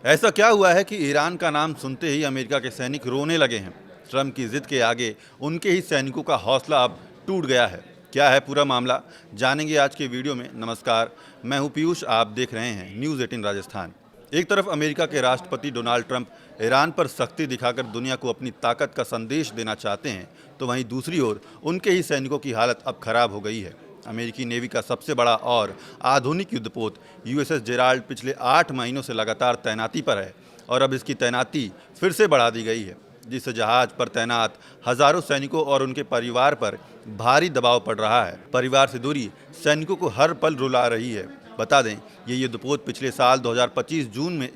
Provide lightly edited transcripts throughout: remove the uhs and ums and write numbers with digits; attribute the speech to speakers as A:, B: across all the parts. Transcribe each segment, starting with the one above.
A: ऐसा क्या हुआ है कि ईरान का नाम सुनते ही अमेरिका के सैनिक रोने लगे हैं। ट्रंप की जिद के आगे उनके ही सैनिकों का हौसला अब टूट गया है। क्या है पूरा मामला, जानेंगे आज के वीडियो में। नमस्कार, मैं हूं पीयूष, आप देख रहे हैं न्यूज़ 18 राजस्थान। एक तरफ अमेरिका के राष्ट्रपति डोनाल्ड ट्रंप ईरान पर सख्ती दिखाकर दुनिया को अपनी ताकत का संदेश देना चाहते हैं, तो वहीं दूसरी ओर उनके ही सैनिकों की हालत अब खराब हो गई है। अमेरिकी नेवी का सबसे बड़ा और आधुनिक युद्धपोत यूएसएस जेराल्ड पिछले 8 महीनों से लगातार तैनाती पर है और अब इसकी तैनाती फिर से बढ़ा दी गई है, जिससे जहाज पर तैनात हजारों सैनिकों और उनके परिवार पर भारी दबाव पड़ रहा है। परिवार से दूरी सैनिकों को हर पल रुला रही है। बता दें, ये युद्धपोत पिछले साल 2025 जून में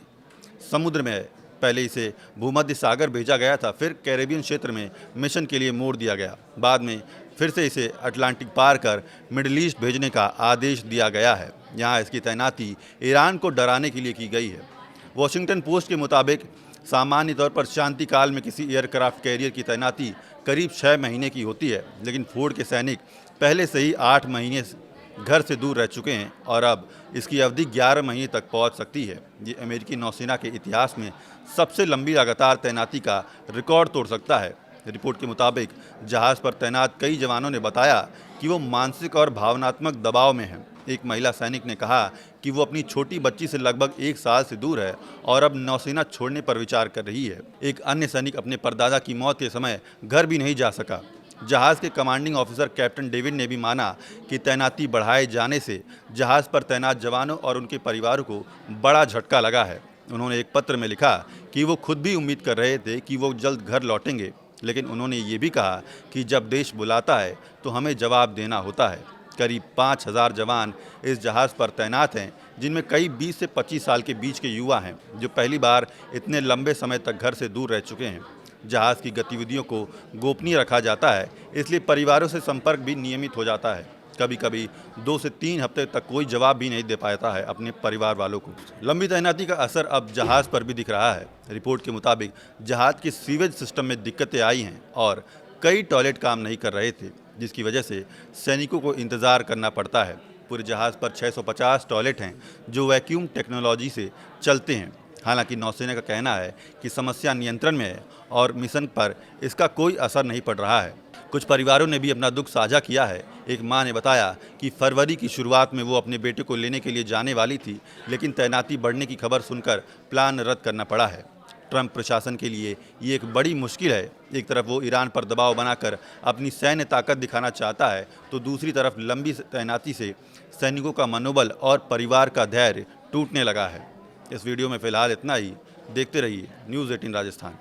A: समुद्र में है। पहले इसे भूमध्य सागर भेजा गया था, फिर कैरेबियन क्षेत्र में मिशन के लिए मोड़ दिया गया। बाद में फिर से इसे अटलांटिक पार कर मिडिल ईस्ट भेजने का आदेश दिया गया है। यहाँ इसकी तैनाती ईरान को डराने के लिए की गई है। वॉशिंगटन पोस्ट के मुताबिक सामान्य तौर पर शांति काल में किसी एयरक्राफ्ट कैरियर की तैनाती करीब 6 महीने की होती है, लेकिन फोर्ड के सैनिक पहले से ही 8 महीने घर से दूर रह चुके हैं और अब इसकी अवधि 11 महीने तक पहुंच सकती है। ये अमेरिकी नौसेना के इतिहास में सबसे लंबी लगातार तैनाती का रिकॉर्ड तोड़ सकता है। रिपोर्ट के मुताबिक जहाज पर तैनात कई जवानों ने बताया कि वो मानसिक और भावनात्मक दबाव में हैं। एक महिला सैनिक ने कहा कि वो अपनी छोटी बच्ची से लगभग 1 साल से दूर है और अब नौसेना छोड़ने पर विचार कर रही है। एक अन्य सैनिक अपने परदादा की मौत के समय घर भी नहीं जा सका। जहाज के कमांडिंग ऑफिसर कैप्टन डेविड ने भी माना कि तैनाती बढ़ाए जाने से जहाज पर तैनात जवानों और उनके परिवारों को बड़ा झटका लगा है। उन्होंने एक पत्र में लिखा कि वो खुद भी उम्मीद कर रहे थे कि वो जल्द घर लौटेंगे, लेकिन उन्होंने ये भी कहा कि जब देश बुलाता है तो हमें जवाब देना होता है। करीब 5,000 जवान इस जहाज़ पर तैनात हैं, जिनमें कई 20 से 25 साल के बीच के युवा हैं, जो पहली बार इतने लंबे समय तक घर से दूर रह चुके हैं। जहाज़ की गतिविधियों को गोपनीय रखा जाता है, इसलिए परिवारों से संपर्क भी नियमित हो जाता है। कभी कभी 2 से 3 हफ्ते तक कोई जवाब भी नहीं दे पाता है अपने परिवार वालों को। लंबी तैनाती का असर अब जहाज़ पर भी दिख रहा है। रिपोर्ट के मुताबिक जहाज़ के सीवेज सिस्टम में दिक्कतें आई हैं और कई टॉयलेट काम नहीं कर रहे थे, जिसकी वजह से सैनिकों को इंतज़ार करना पड़ता है। पूरे जहाज़ पर 650 टॉयलेट हैं, जो वैक्यूम टेक्नोलॉजी से चलते हैं। हालांकि नौसेना का कहना है कि समस्या नियंत्रण में है और मिशन पर इसका कोई असर नहीं पड़ रहा है। कुछ परिवारों ने भी अपना दुख साझा किया है। एक मां ने बताया कि फरवरी की शुरुआत में वो अपने बेटे को लेने के लिए जाने वाली थी, लेकिन तैनाती बढ़ने की खबर सुनकर प्लान रद्द करना पड़ा है। ट्रंप प्रशासन के लिए ये एक बड़ी मुश्किल है। एक तरफ वो ईरान पर दबाव बनाकर अपनी सैन्य ताकत दिखाना चाहता है, तो दूसरी तरफ लंबी तैनाती से सैनिकों का मनोबल और परिवार का धैर्य टूटने लगा है। इस वीडियो में फिलहाल इतना ही। देखते रहिए न्यूज़ 18 राजस्थान।